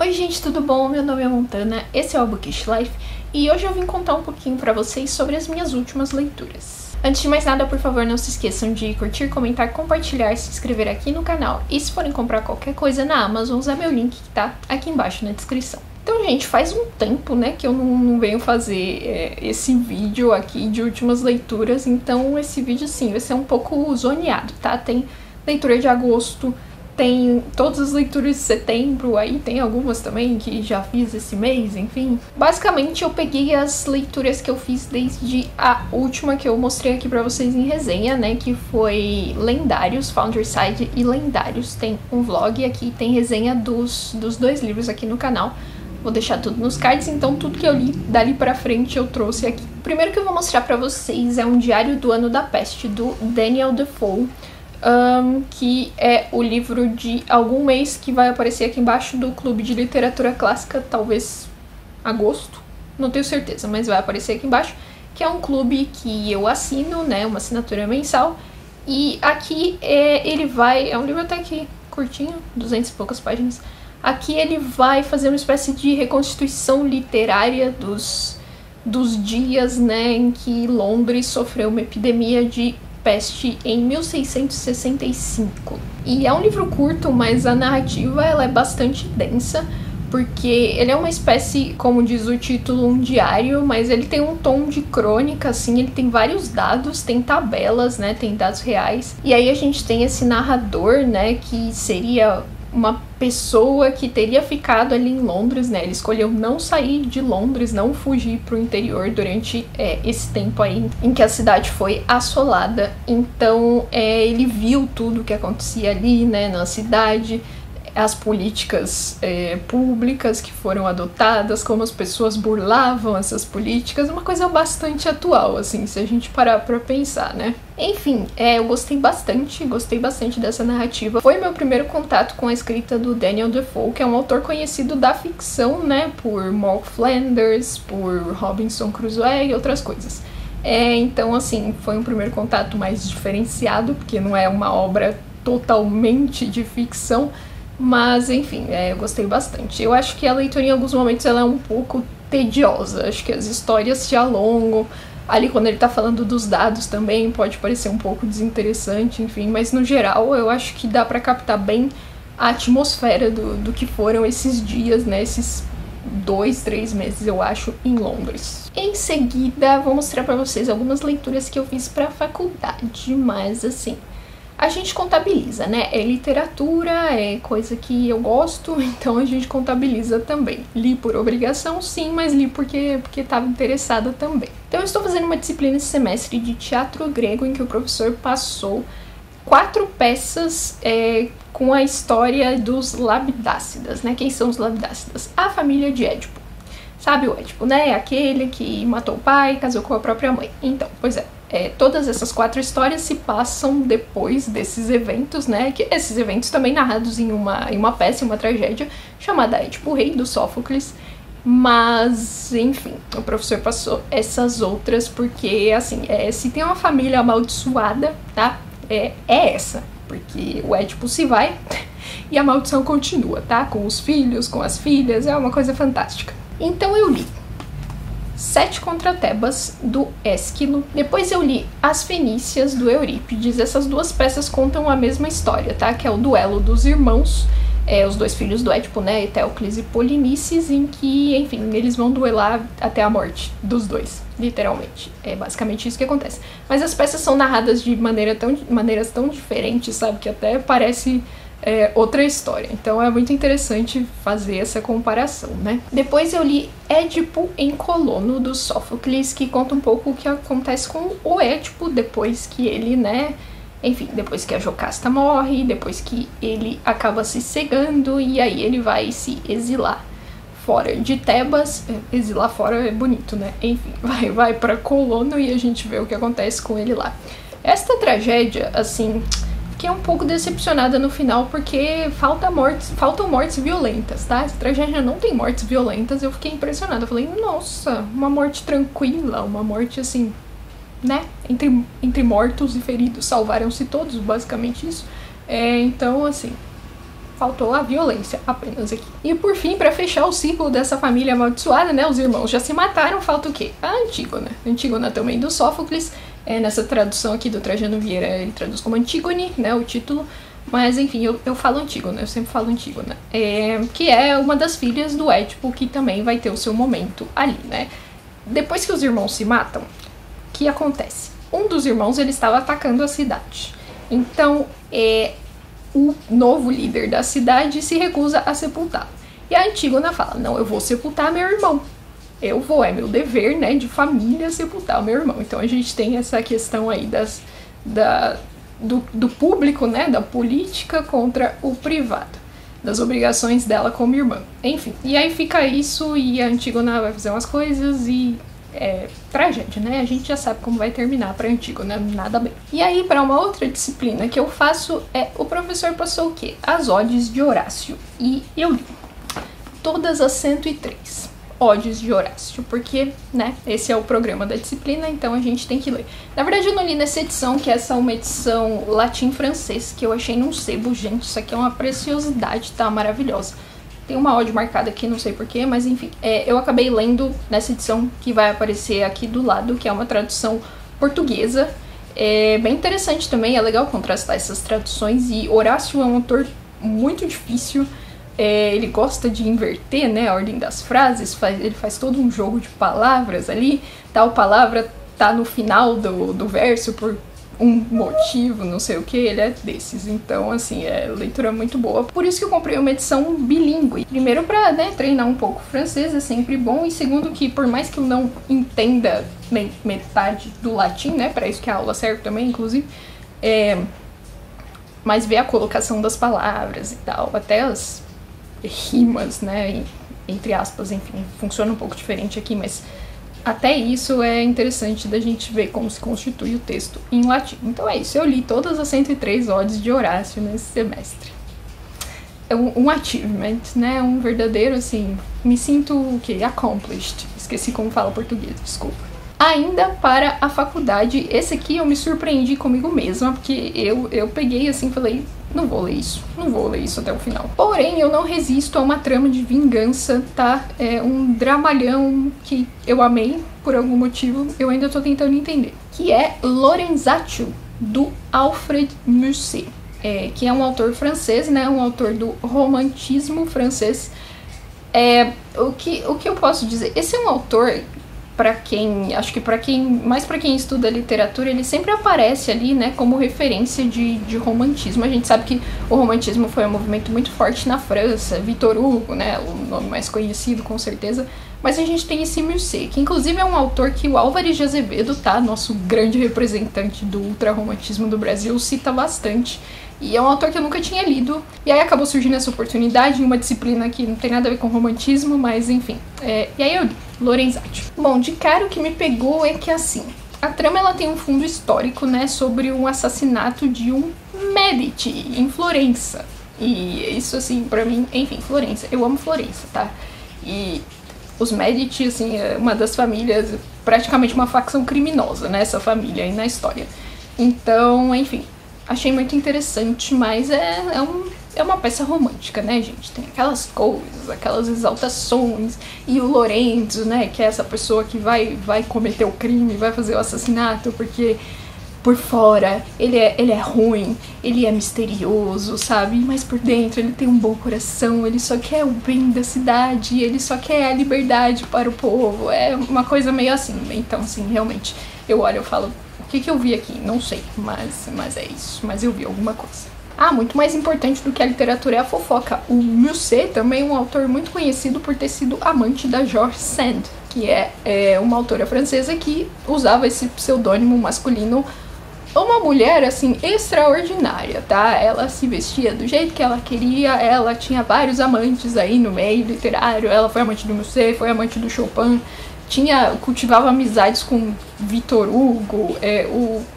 Oi gente, tudo bom? Meu nome é Montana, esse é o Bookish Life e hoje eu vim contar um pouquinho pra vocês sobre as minhas últimas leituras. Antes de mais nada, por favor, não se esqueçam de curtir, comentar, compartilhar, se inscrever aqui no canal e se forem comprar qualquer coisa na Amazon, usar meu link que tá aqui embaixo na descrição. Então, gente, faz um tempo, né, que eu não venho fazer esse vídeo aqui de últimas leituras, então esse vídeo, sim, vai ser um pouco zoneado, tá? Tem leitura de agosto, tem todas as leituras de setembro, aí tem algumas também que já fiz esse mês, enfim. Basicamente eu peguei as leituras que eu fiz desde a última que eu mostrei aqui pra vocês em resenha, né, que foi Lendários, Founderside e Lendários. Tem um vlog aqui, tem resenha dos dois livros aqui no canal. Vou deixar tudo nos cards, então tudo que eu li dali pra frente eu trouxe aqui. O primeiro que eu vou mostrar pra vocês é um Diário do Ano da Peste, do Daniel Defoe. Que é o livro de algum mês que vai aparecer aqui embaixo do Clube de Literatura Clássica, talvez agosto, não tenho certeza, mas vai aparecer aqui embaixo, que é um clube que eu assino, né, uma assinatura mensal, e aqui ele vai, é um livro até que curtinho, 200 e poucas páginas, aqui ele vai fazer uma espécie de reconstituição literária dos dias, né, em que Londres sofreu uma epidemia de peste em 1665. E é um livro curto, mas a narrativa ela é bastante densa, porque ele é uma espécie, como diz o título, um diário, mas ele tem um tom de crônica, assim, ele tem vários dados, tem tabelas, né, tem dados reais. E aí a gente tem esse narrador, né, que seria uma pessoa que teria ficado ali em Londres, né, ele escolheu não sair de Londres, não fugir para o interior durante esse tempo aí em que a cidade foi assolada. Então ele viu tudo o que acontecia ali, né, na cidade, as políticas públicas que foram adotadas, como as pessoas burlavam essas políticas, uma coisa bastante atual, assim, se a gente parar pra pensar, né. Enfim, eu gostei bastante dessa narrativa. Foi meu primeiro contato com a escrita do Daniel Defoe, que é um autor conhecido da ficção, né, por Moll Flanders, por Robinson Crusoe e outras coisas. Então, assim, foi um primeiro contato mais diferenciado, porque não é uma obra totalmente de ficção, mas, enfim, eu gostei bastante. Eu acho que a leitura, em alguns momentos, ela é um pouco tediosa. Acho que as histórias se alongam. Ali, quando ele tá falando dos dados também, pode parecer um pouco desinteressante, enfim. Mas, no geral, eu acho que dá pra captar bem a atmosfera do que foram esses dias, né? Esses 2, 3 meses, eu acho, em Londres. Em seguida, vou mostrar pra vocês algumas leituras que eu fiz pra faculdade, mas, assim, a gente contabiliza, né? É literatura, é coisa que eu gosto, então a gente contabiliza também. Li por obrigação, sim, mas li porque estava interessada também. Então eu estou fazendo uma disciplina esse semestre de teatro grego em que o professor passou 4 peças com a história dos Labdácidas, né? Quem são os Labdácidas? A família de Édipo. Sabe o Édipo, né? Aquele que matou o pai e casou com a própria mãe. Então, pois é. Todas essas 4 histórias se passam depois desses eventos, né? Que esses eventos também narrados em uma peça, uma tragédia, chamada Édipo Rei, do Sófocles. Mas, enfim, o professor passou essas outras porque, assim, se tem uma família amaldiçoada, tá? É essa. Porque o Édipo se vai e a maldição continua, tá? Com os filhos, com as filhas, é uma coisa fantástica. Então eu li 7 contra Tebas, do Ésquilo. Depois eu li As Fenícias, do Eurípides. Essas 2 peças contam a mesma história, tá? Que é o duelo dos irmãos, os 2 filhos do Édipo, né? Eteocles e Polinices, em que, enfim, eles vão duelar até a morte dos 2, literalmente. É basicamente isso que acontece. Mas as peças são narradas de maneiras tão diferentes, sabe? Que até parece outra história. Então é muito interessante fazer essa comparação, né? Depois eu li Édipo em Colono, do Sófocles, que conta um pouco o que acontece com o Édipo depois que ele, né, enfim, depois que a Jocasta morre, depois que ele acaba se cegando e aí ele vai se exilar fora de Tebas. Exilar fora é bonito, né? Enfim, vai pra Colono e a gente vê o que acontece com ele lá. Esta tragédia, assim, fiquei um pouco decepcionada no final porque faltam mortes violentas, tá? Essa tragédia não tem mortes violentas, eu fiquei impressionada. Eu falei, nossa, uma morte tranquila, uma morte assim, né? Entre mortos e feridos, salvaram-se todos, basicamente isso. Então, assim, Faltou a violência apenas aqui. E por fim, para fechar o ciclo dessa família amaldiçoada, né, os irmãos já se mataram, falta o quê? A Antígona. Antígona também do Sófocles, nessa tradução aqui do Trajano Vieira, ele traduz como Antígone, né, o título, mas enfim, eu falo Antígona, eu sempre falo Antígona, que é uma das filhas do Édipo, que também vai ter o seu momento ali, né. Depois que os irmãos se matam, o que acontece? Um dos irmãos, ele estava atacando a cidade, então o novo líder da cidade se recusa a sepultá-lo. E a Antígona fala, não, eu vou sepultar meu irmão. Eu vou, é meu dever, né, de família sepultar o meu irmão. Então a gente tem essa questão aí do público, né, da política contra o privado, das obrigações dela como irmã. Enfim, e aí fica isso e a Antígona vai fazer umas coisas e tragédia, né? A gente já sabe como vai terminar pra Antígona, nada bem. E aí, para uma outra disciplina que eu faço, o professor passou o quê? As odes de Horácio. E eu li todas as 103 odes de Horácio, porque, né, esse é o programa da disciplina, então a gente tem que ler. Na verdade, eu não li nessa edição, que essa é uma edição latim-francês, que eu achei num sebo, gente, isso aqui é uma preciosidade, tá maravilhosa. Tem uma ode marcada aqui, não sei porquê, mas enfim, eu acabei lendo nessa edição que vai aparecer aqui do lado, que é uma tradução portuguesa. É bem interessante também, é legal contrastar essas traduções, e Horácio é um autor muito difícil, ele gosta de inverter, né, a ordem das frases, ele faz todo um jogo de palavras ali, tal palavra tá no final do verso por um motivo, não sei o que, ele é desses. Então, assim, leitura muito boa. Por isso que eu comprei uma edição bilíngue. Primeiro pra, né, treinar um pouco o francês, é sempre bom. E segundo que, por mais que eu não entenda metade do latim, né, pra isso que a aula serve também, inclusive, mas ver a colocação das palavras e tal, até as rimas, né, entre aspas, enfim, funciona um pouco diferente aqui, mas até isso é interessante da gente ver como se constitui o texto em latim. Então é isso, eu li todas as 103 odes de Horácio nesse semestre. É um achievement, né, um verdadeiro, assim, me sinto, accomplished. Esqueci como fala português, desculpa. Ainda para a faculdade, esse aqui eu me surpreendi comigo mesma, porque eu peguei assim e falei, não vou ler isso até o final. Porém, eu não resisto a uma trama de vingança, tá? É um dramalhão que eu amei, por algum motivo, eu ainda tô tentando entender. Que é Lorenzaccio, do Alfred Musset, que é um autor francês, né? Um autor do romantismo francês. O que eu posso dizer? Esse é um autor, mais pra quem estuda literatura, ele sempre aparece ali, né, como referência de romantismo. A gente sabe que o romantismo foi um movimento muito forte na França, Victor Hugo, né, o nome mais conhecido com certeza, mas a gente tem esse Musset, que inclusive é um autor que o Álvares de Azevedo, tá, nosso grande representante do ultrarromantismo do Brasil, cita bastante. E é um autor que eu nunca tinha lido, e aí acabou surgindo essa oportunidade em uma disciplina que não tem nada a ver com romantismo, mas enfim. E aí eu li Lorenzaccio. Bom, de cara o que me pegou é que, assim, a trama ela tem um fundo histórico, né, sobre um assassinato de um Medici em Florença. E isso, assim, pra mim, enfim, Florença, eu amo Florença, tá? E os Medici, assim, é uma das famílias, praticamente uma facção criminosa, né, essa família aí na história. Então, enfim, achei muito interessante, mas é uma peça romântica, né, gente? Tem aquelas coisas, aquelas exaltações, e o Lorenzo, né, que é essa pessoa que vai cometer o crime, vai fazer o assassinato, porque por fora ele é ruim, ele é misterioso, sabe? Mas por dentro ele tem um bom coração, ele só quer o bem da cidade, ele só quer a liberdade para o povo. É uma coisa meio assim. Então, assim, realmente, eu olho e falo, o que eu vi aqui? Não sei, mas é isso. Mas eu vi alguma coisa. Ah, muito mais importante do que a literatura é a fofoca. O Musset também é um autor muito conhecido por ter sido amante da George Sand, que é uma autora francesa que usava esse pseudônimo masculino. Uma mulher, assim, extraordinária, tá? Ela se vestia do jeito que ela queria, ela tinha vários amantes aí no meio literário, ela foi amante do Musset, foi amante do Chopin, cultivava amizades com Victor Hugo,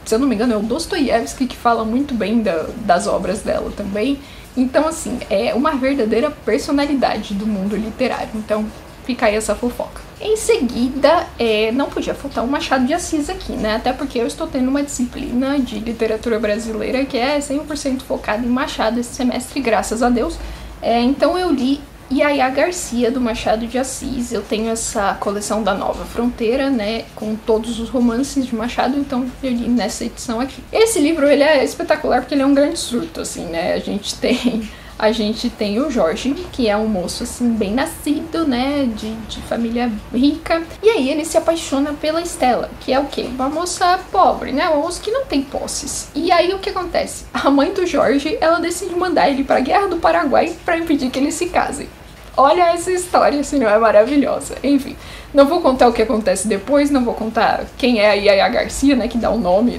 se eu não me engano é o Dostoiévski que fala muito bem das obras dela também. Então, assim, é uma verdadeira personalidade do mundo literário. Então, fica aí essa fofoca. Em seguida, não podia faltar o Machado de Assis aqui, né? Até porque eu estou tendo uma disciplina de literatura brasileira que é 100% focada em Machado esse semestre, graças a Deus. Então eu li Yaya Garcia, do Machado de Assis. Eu tenho essa coleção da Nova Fronteira, né, com todos os romances de Machado, então eu li nessa edição aqui. Esse livro, ele é espetacular porque ele é um grande surto, assim, né? A gente tem o Jorge, que é um moço, assim, bem nascido, né, de família rica. E aí ele se apaixona pela Estela, que é o quê? Uma moça pobre, né, uma moça que não tem posses. E aí o que acontece? A mãe do Jorge, ela decide mandar ele pra Guerra do Paraguai pra impedir que eles se casem. Olha essa história, assim, não é maravilhosa? Enfim, não vou contar o que acontece depois, não vou contar quem é a Yaya Garcia, né, que dá o nome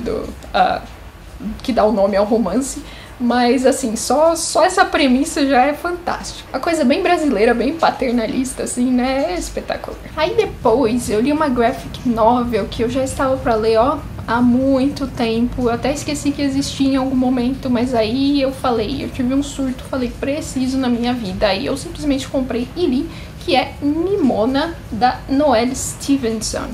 ao romance. Mas, assim, só essa premissa já é fantástica. A coisa bem brasileira, bem paternalista, assim, né? É espetacular. Aí depois eu li uma graphic novel que eu já estava pra ler, há muito tempo. Eu até esqueci que existia em algum momento, mas aí eu tive um surto, falei, preciso na minha vida. Aí eu simplesmente comprei e li, que é Nimona, da Noelle Stevenson.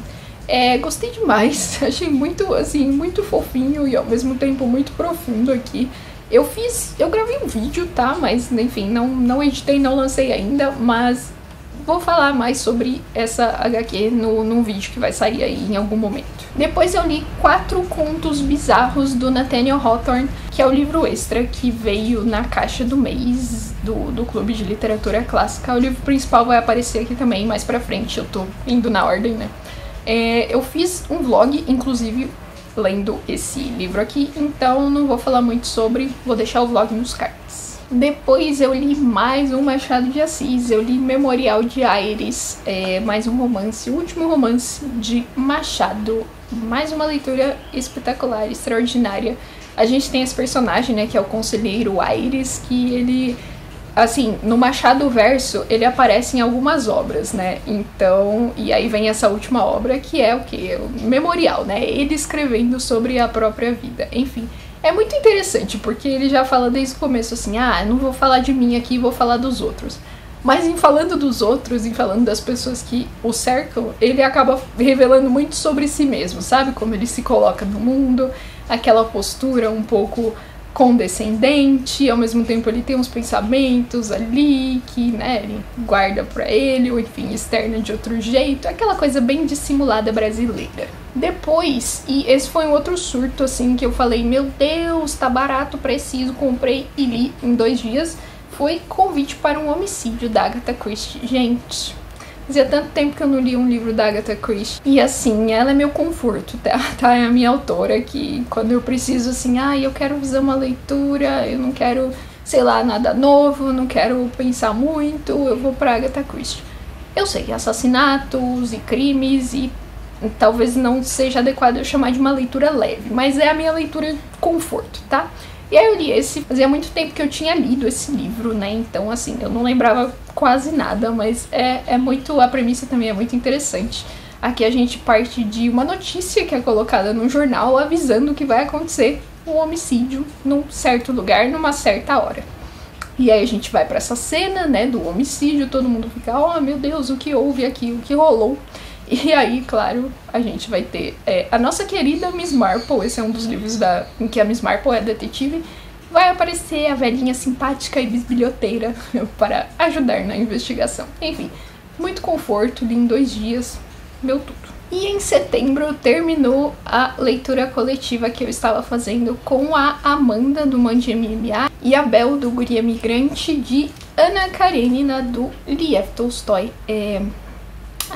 Gostei demais, achei muito, assim, muito fofinho e ao mesmo tempo muito profundo aqui. Eu gravei um vídeo, tá? Mas, enfim, não editei, não lancei ainda, mas vou falar mais sobre essa HQ num vídeo que vai sair aí em algum momento. Depois eu li 4 contos bizarros do Nathaniel Hawthorne, que é o livro extra que veio na caixa do mês do Clube de Literatura Clássica. O livro principal vai aparecer aqui também, mais pra frente, eu tô indo na ordem, né? Eu fiz um vlog, inclusive, lendo esse livro aqui, então não vou falar muito sobre, vou deixar o vlog nos cards. Depois eu li mais um Machado de Assis, eu li Memorial de Aires, mais um romance, o último romance de Machado, mais uma leitura espetacular, extraordinária. A gente tem esse personagem, né, que é o Conselheiro Aires, que ele, assim, no Machado Verso, ele aparece em algumas obras, né, então, e aí vem essa última obra, que é o quê? O Memorial, né, ele escrevendo sobre a própria vida, enfim. É muito interessante, porque ele já fala desde o começo assim, não vou falar de mim aqui, vou falar dos outros. Mas em falando dos outros, em falando das pessoas que o cercam, ele acaba revelando muito sobre si mesmo, sabe? Como ele se coloca no mundo, aquela postura um pouco condescendente, ao mesmo tempo ele tem uns pensamentos ali que, né, ele guarda pra ele, ou enfim, externa de outro jeito, aquela coisa bem dissimulada brasileira. Depois, e esse foi um outro surto, assim, que eu falei, meu Deus, tá barato, preciso, comprei e li em 2 dias, foi Convite para um Homicídio, da Agatha Christie. Gente, fazia tanto tempo que eu não li um livro da Agatha Christie. E assim, ela é meu conforto, tá? É a minha autora que quando eu preciso assim, eu quero fazer uma leitura, eu não quero, sei lá, nada novo, não quero pensar muito, eu vou pra Agatha Christie. Eu sei, assassinatos e crimes e talvez não seja adequado eu chamar de uma leitura leve, mas é a minha leitura conforto, tá? E aí eu li esse, fazia muito tempo que eu tinha lido esse livro, né, então assim, eu não lembrava quase nada, mas a premissa também é muito interessante. Aqui a gente parte de uma notícia que é colocada no jornal avisando que vai acontecer um homicídio num certo lugar, numa certa hora. E aí a gente vai pra essa cena, né, do homicídio, todo mundo fica, oh meu Deus, o que houve aqui, o que rolou? E aí, claro, a gente vai ter a nossa querida Miss Marple, esse é um dos livros em que a Miss Marple é detetive, vai aparecer a velhinha simpática e bisbilhoteira para ajudar na investigação. Enfim, muito conforto, li em 2 dias, meu tudo. E em setembro terminou a leitura coletiva que eu estava fazendo com a Amanda, do Mande MMA, e a Bel, do Guria Migrante, de Ana Karenina, do Liev Tolstói.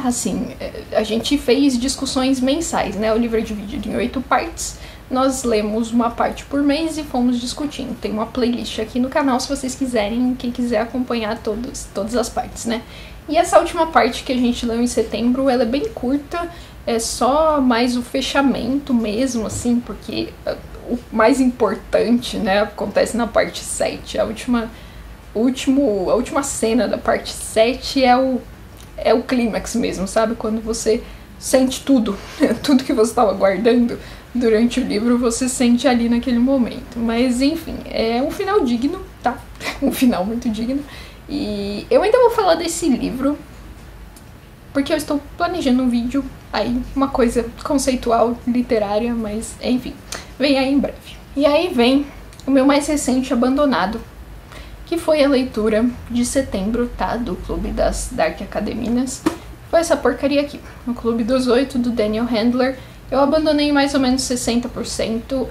Assim, a gente fez discussões mensais, né? O livro é dividido em 8 partes. Nós lemos uma parte por mês e fomos discutindo. Tem uma playlist aqui no canal se vocês quiserem, quem quiser acompanhar todas as partes, né? E essa última parte que a gente leu em setembro, ela é bem curta, é só mais o fechamento mesmo, assim, porque o mais importante, né, acontece na parte 7. A última cena da parte 7 é o clímax mesmo, sabe? Quando você sente tudo que você estava guardando durante o livro, você sente ali naquele momento. Mas, enfim, é um final digno, tá? Um final muito digno. E eu ainda vou falar desse livro porque eu estou planejando um vídeo aí, uma coisa conceitual, literária, mas enfim, vem aí em breve. E aí vem o meu mais recente abandonado, que foi a leitura de setembro, tá? Do Clube das Dark Academias. Foi essa porcaria aqui, o Clube dos 8, do Daniel Handler. Eu abandonei mais ou menos 60%,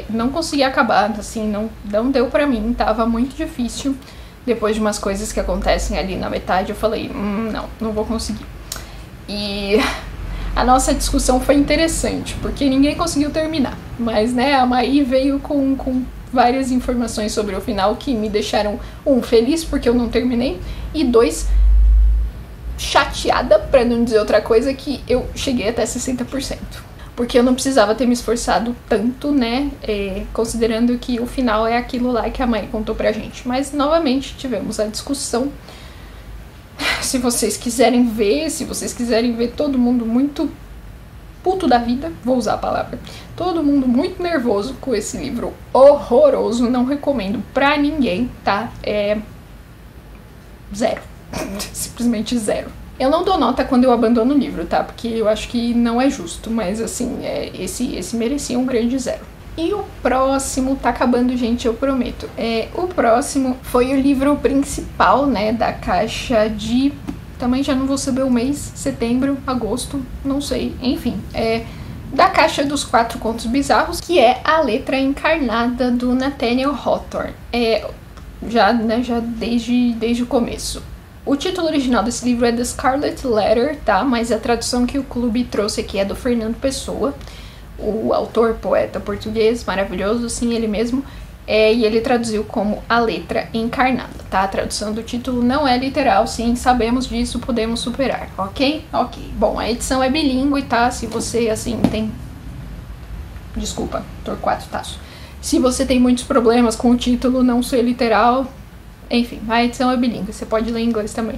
não consegui acabar, assim, não deu pra mim, tava muito difícil. Depois de umas coisas que acontecem ali na metade, eu falei, não vou conseguir. E a nossa discussão foi interessante, porque ninguém conseguiu terminar. Mas, né, a Maí veio com várias informações sobre o final que me deixaram, feliz porque eu não terminei, e 2, chateada, pra não dizer outra coisa, que eu cheguei até 60%. Porque eu não precisava ter me esforçado tanto, né, considerando que o final é aquilo lá que a mãe contou pra gente. Mas, novamente, tivemos a discussão. Se vocês quiserem ver todo mundo muito puto da vida, vou usar a palavra, todo mundo muito nervoso com esse livro horroroso, não recomendo pra ninguém, tá? Zero. Simplesmente zero. Eu não dou nota quando eu abandono o livro, tá? Porque eu acho que não é justo, mas assim, esse merecia um grande 0. E o próximo, tá acabando, gente, eu prometo. O próximo foi o livro principal, né, da caixa de... Também já não vou saber o mês, setembro, agosto, não sei, enfim. Da caixa dos 4 contos bizarros, que é A Letra Encarnada, do Nathaniel Hawthorne. Já desde o começo. O título original desse livro é The Scarlet Letter, tá? Mas a tradução que o clube trouxe aqui é do Fernando Pessoa, o autor, poeta português, maravilhoso, sim, ele mesmo. E ele traduziu como A Letra Encarnada, tá? A tradução do título não é literal, sim, sabemos disso, podemos superar, ok? Ok. Bom, a edição é bilíngue, tá? Se você, assim, tem... Desculpa, Torquato Tasso. Se você tem muitos problemas com o título não ser literal... Enfim, a edição é bilíngue, você pode ler em inglês também.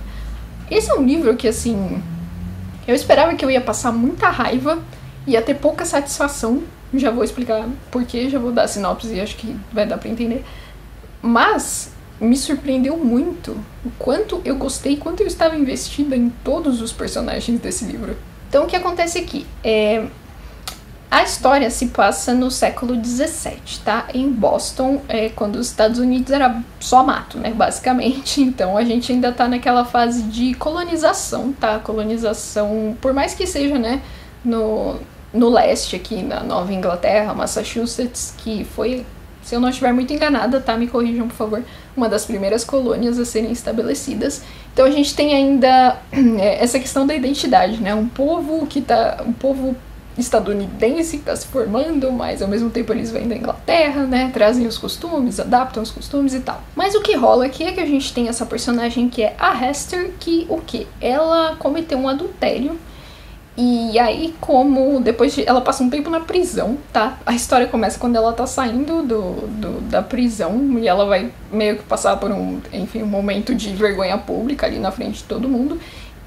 Esse é um livro que, assim, eu esperava que eu ia passar muita raiva, ia ter pouca satisfação, já vou explicar porquê, já vou dar a sinopse e acho que vai dar pra entender. Mas me surpreendeu muito o quanto eu gostei, quanto eu estava investida em todos os personagens desse livro. Então o que acontece aqui? A história se passa no século XVII, tá? Em Boston, quando os Estados Unidos era só mato, né? Basicamente. Então a gente ainda tá naquela fase de colonização, tá? Colonização, por mais que seja, né? No leste, aqui na Nova Inglaterra, Massachusetts, que foi, se eu não estiver muito enganada, tá? Me corrijam, por favor. Uma das primeiras colônias a serem estabelecidas. Então a gente tem ainda essa questão da identidade, né? Um povo estadunidense que está se formando, mas ao mesmo tempo eles vêm da Inglaterra, né, trazem os costumes, adaptam os costumes e tal. Mas o que rola aqui é que a gente tem essa personagem que é a Hester, que ela cometeu um adultério, e aí ela passa um tempo na prisão, tá? A história começa quando ela tá saindo da prisão, e ela vai meio que passar por um momento de vergonha pública ali na frente de todo mundo,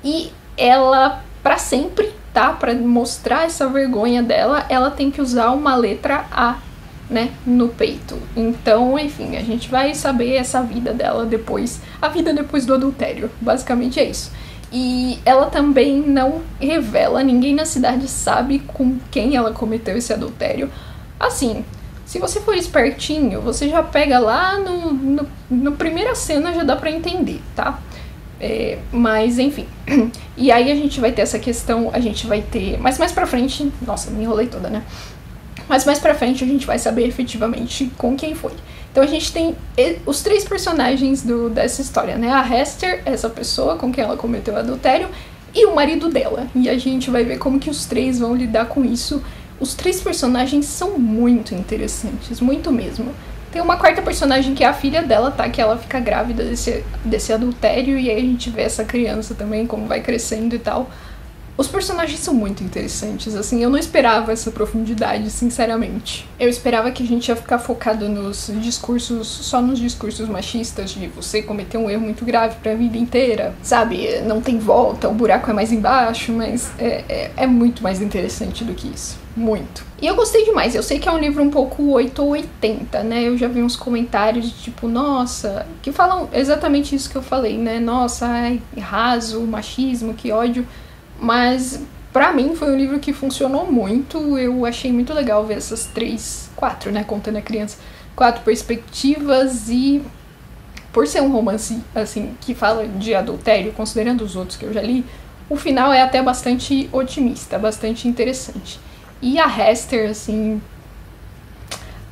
e ela, pra sempre, tá? Pra mostrar essa vergonha dela, ela tem que usar uma letra A, né, no peito. Então, enfim, a gente vai saber essa vida dela depois, a vida depois do adultério, basicamente é isso. E ela também não revela, ninguém na cidade sabe com quem ela cometeu esse adultério. Assim, se você for espertinho, você já pega lá no primeira cena, já dá pra entender, tá? Mas enfim, e aí a gente vai ter essa questão, a gente vai ter, mas mais pra frente, nossa, me enrolei toda, né? Mas mais pra frente a gente vai saber efetivamente com quem foi. Então a gente tem os 3 personagens dessa história, né? A Hester, essa pessoa com quem ela cometeu o adultério, e o marido dela. E a gente vai ver como que os 3 vão lidar com isso. Os 3 personagens são muito interessantes, muito mesmo. Tem uma 4ª personagem que é a filha dela, tá? Que ela fica grávida desse adultério, e aí a gente vê essa criança também, como vai crescendo e tal. Os personagens são muito interessantes, assim, eu não esperava essa profundidade, sinceramente. Eu esperava que a gente ia ficar focado só nos discursos machistas, de você cometer um erro muito grave pra vida inteira, sabe? Não tem volta, o buraco é mais embaixo, mas é muito mais interessante do que isso. Muito. E eu gostei demais, eu sei que é um livro um pouco 8 ou 80, né? Eu já vi uns comentários de tipo, nossa, que falam exatamente isso que eu falei, né? Nossa, ai, raso, machismo, que ódio. Mas pra mim foi um livro que funcionou muito. Eu achei muito legal ver essas quatro, né, contando a criança, 4 perspectivas. E por ser um romance, assim, que fala de adultério, considerando os outros que eu já li, o final é até bastante otimista, bastante interessante. E a Hester, assim,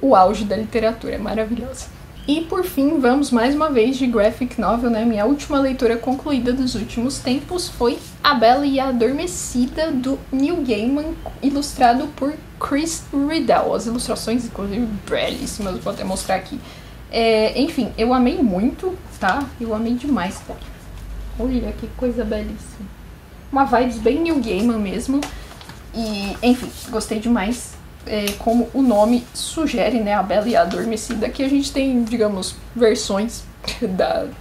o auge da literatura, é maravilhosa. E por fim, vamos mais uma vez de graphic novel, né? Minha última leitura concluída dos últimos tempos foi A Bela e a Adormecida, do Neil Gaiman, ilustrado por Chris Riddell. As ilustrações, inclusive, belíssimas, vou até mostrar aqui. Enfim, eu amei muito, tá? Eu amei demais, tá? Olha que coisa belíssima. Uma vibes bem Neil Gaiman mesmo. E, enfim, gostei demais. Como o nome sugere, né, a Bela e a Adormecida, que a gente tem, digamos, versões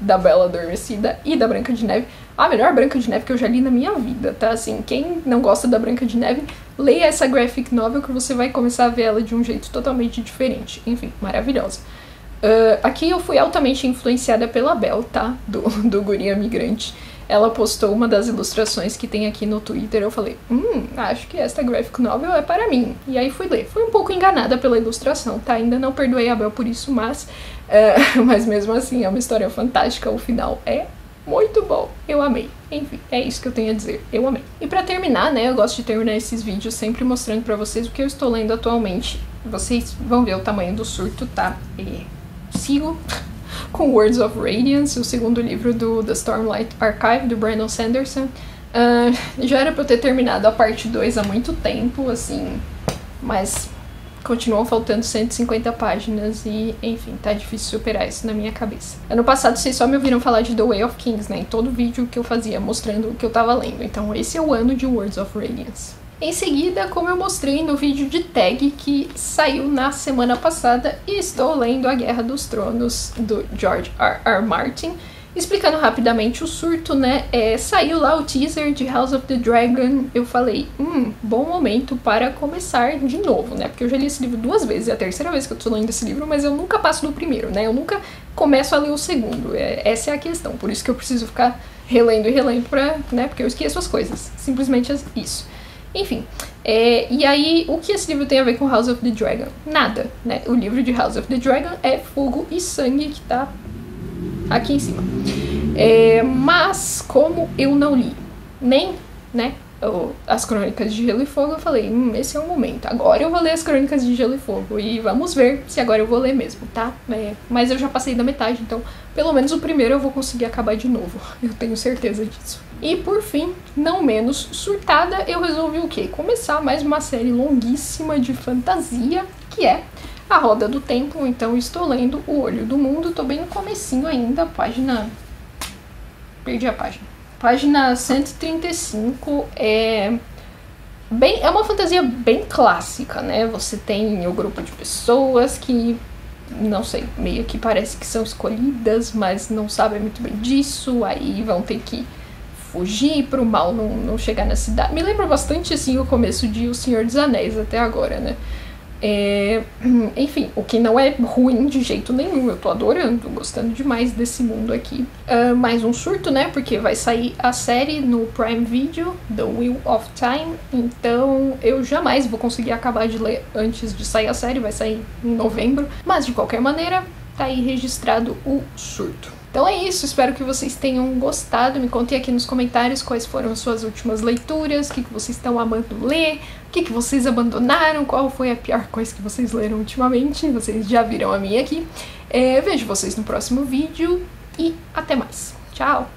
da Bela Adormecida e da Branca de Neve. A melhor Branca de Neve que eu já li na minha vida, tá? Assim, quem não gosta da Branca de Neve, leia essa graphic novel que você vai começar a ver ela de um jeito totalmente diferente. Enfim, maravilhosa. Aqui eu fui altamente influenciada pela Bel, tá? Do Guria Migrante. Ela postou uma das ilustrações que tem aqui no Twitter. Eu falei, acho que esta graphic novel é para mim. E aí fui ler. Fui um pouco enganada pela ilustração, tá? Ainda não perdoei a Bel por isso, mas mesmo assim é uma história fantástica. O final é muito bom. Eu amei. Enfim, é isso que eu tenho a dizer. Eu amei. E pra terminar, né, eu gosto de terminar esses vídeos sempre mostrando pra vocês o que eu estou lendo atualmente. Vocês vão ver o tamanho do surto, tá? Sigo com Words of Radiance, o segundo livro do The Stormlight Archive, do Brandon Sanderson. Já era pra eu ter terminado a parte 2 há muito tempo, assim, mas continuam faltando 150 páginas e, enfim, tá difícil superar isso na minha cabeça. Ano passado vocês só me ouviram falar de The Way of Kings, né, em todo vídeo que eu fazia mostrando o que eu tava lendo. Então esse é o ano de Words of Radiance. Em seguida, como eu mostrei no vídeo de tag que saiu na semana passada, estou lendo A Guerra dos Tronos, do George R.R. Martin. Explicando rapidamente o surto, né, saiu lá o teaser de House of the Dragon. Eu falei, bom momento para começar de novo, né, porque eu já li esse livro 2 vezes, é a terceira vez que eu tô lendo esse livro, mas eu nunca passo do primeiro, né, eu nunca começo a ler o segundo, essa é a questão, por isso que eu preciso ficar relendo e relendo, né, porque eu esqueço as coisas, simplesmente isso. Enfim, e aí, o que esse livro tem a ver com House of the Dragon? Nada, né? O livro de House of the Dragon é Fogo e Sangue, que tá aqui em cima. Mas, como eu não li nem, né, as Crônicas de Gelo e Fogo, eu falei, esse é o momento. Agora eu vou ler as Crônicas de Gelo e Fogo e vamos ver se agora eu vou ler mesmo, tá? Mas eu já passei da metade, então pelo menos o primeiro eu vou conseguir acabar de novo. Eu tenho certeza disso. E por fim, não menos surtada, eu resolvi o quê? Começar mais uma série longuíssima de fantasia, que é A Roda do Tempo. Então estou lendo O Olho do Mundo, tô bem no comecinho ainda, perdi a página. Página 135 é uma fantasia bem clássica, né? Você tem o grupo de pessoas que, não sei, meio que parece que são escolhidas, mas não sabem muito bem disso, aí vão ter que fugir pro mal não chegar na cidade. Me lembra bastante, assim, o começo de O Senhor dos Anéis até agora, né? Enfim, o que não é ruim de jeito nenhum, eu tô adorando, gostando demais desse mundo aqui. Mais um surto, né, porque vai sair a série no Prime Video, The Wheel of Time, então eu jamais vou conseguir acabar de ler antes de sair a série, vai sair em novembro, mas de qualquer maneira, tá aí registrado o surto. Então é isso, espero que vocês tenham gostado. Me contem aqui nos comentários quais foram as suas últimas leituras, o que vocês estão amando ler, o que vocês abandonaram, qual foi a pior coisa que vocês leram ultimamente. Vocês já viram a minha aqui. Vejo vocês no próximo vídeo e até mais. Tchau!